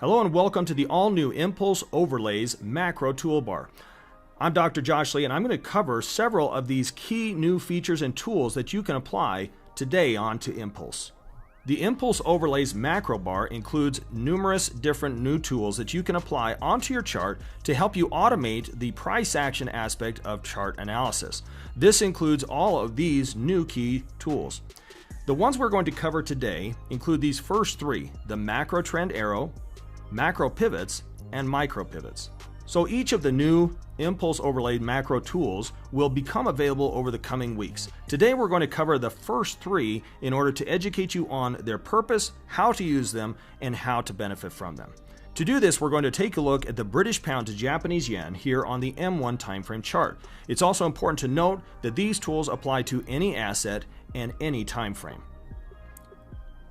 Hello and welcome to the all-new Impulse Overlays Macro Toolbar. I'm Dr. Josh Lee and I'm going to cover several of these key new features and tools that you can apply today onto Impulse. The Impulse Overlays Macro Bar includes numerous different new tools that you can apply onto your chart to help you automate the price action aspect of chart analysis. This includes all of these new key tools. The ones we're going to cover today include these first three: the macro trend arrow, macro pivots, and micro pivots. So each of the new Impulse Overlay macro tools will become available over the coming weeks. Today we're going to cover the first three in order to educate you on their purpose, how to use them, and how to benefit from them. To do this, we're going to take a look at the British pound to Japanese yen here on the M1 timeframe chart. It's also important to note that these tools apply to any asset and any time frame.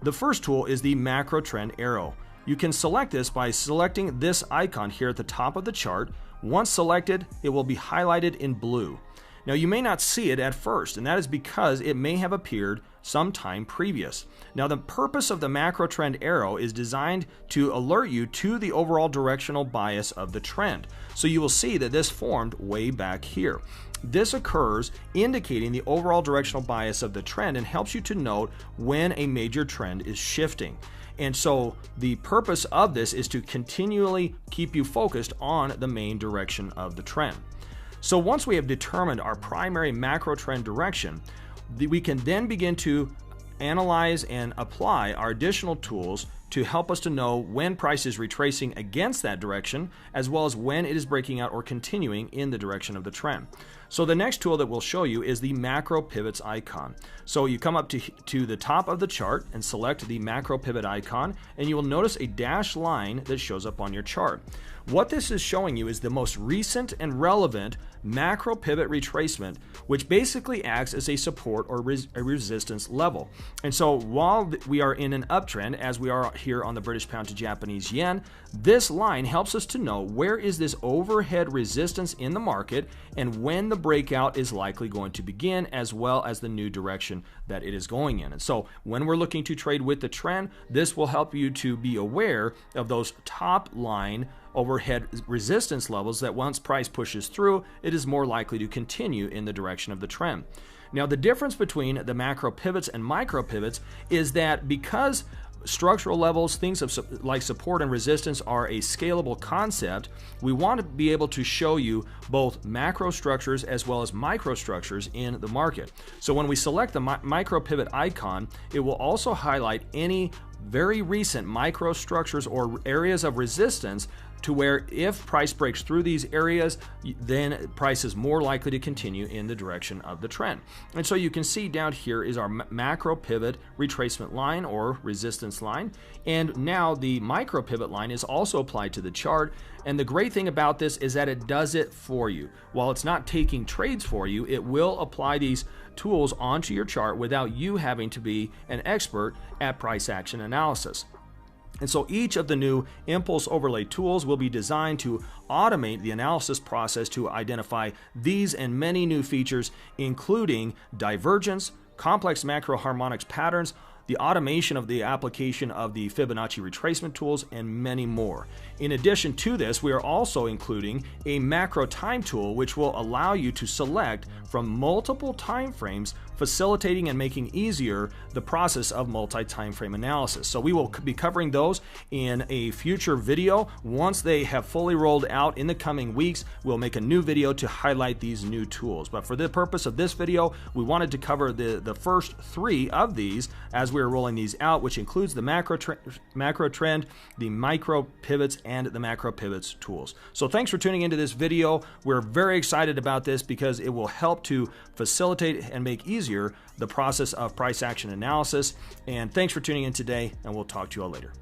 The first tool is the macro trend arrow. You can select this by selecting this icon here at the top of the chart. Once selected, it will be highlighted in blue. Now you may not see it at first, and that is because it may have appeared sometime previous. Now the purpose of the macro trend arrow is designed to alert you to the overall directional bias of the trend. So you will see that this formed way back here. This occurs indicating the overall directional bias of the trend and helps you to note when a major trend is shifting. And so the purpose of this is to continually keep you focused on the main direction of the trend. So once we have determined our primary macro trend direction, we can then begin to analyze and apply our additional tools to help us to know when price is retracing against that direction, as well as when it is breaking out or continuing in the direction of the trend. So the next tool that we'll show you is the macro pivots icon. So you come up to the top of the chart and select the macro pivot icon, and you will notice a dashed line that shows up on your chart. What this is showing you is the most recent and relevant macro pivot retracement, which basically acts as a support or a resistance level. And so while we are in an uptrend, as we are here on the British pound to Japanese yen, this line helps us to know where is this overhead resistance in the market and when the breakout is likely going to begin, as well as the new direction that it is going in. And so when we're looking to trade with the trend, this will help you to be aware of those top line overhead resistance levels that once price pushes through, it is more likely to continue in the direction of the trend. Now the difference between the macro pivots and micro pivots is that because structural levels, things like support and resistance, are a scalable concept, we want to be able to show you both macro structures as well as micro structures in the market. So when we select the micro pivot icon, it will also highlight any very recent micro structures or areas of resistance, to where if price breaks through these areas, then price is more likely to continue in the direction of the trend. And so you can see down here is our macro pivot retracement line or resistance line. And now the micro pivot line is also applied to the chart. And the great thing about this is that it does it for you. While it's not taking trades for you, it will apply these tools onto your chart without you having to be an expert at price action analysis. And so each of the new Impulse Overlay tools will be designed to automate the analysis process to identify these and many new features, including divergence, complex macro harmonics patterns, the automation of the application of the Fibonacci retracement tools, and many more. In addition to this, we are also including a macro time tool, which will allow you to select from multiple time frames, facilitating and making easier the process of multi-time frame analysis. So we will be covering those in a future video. Once they have fully rolled out in the coming weeks, we'll make a new video to highlight these new tools. But for the purpose of this video, we wanted to cover the first three of these as we're rolling these out, which includes the macro trend, the micro pivots, and the macro pivots tools. So thanks for tuning into this video. We're very excited about this because it will help to facilitate and make easier the process of price action analysis. And thanks for tuning in today, and we'll talk to you all later.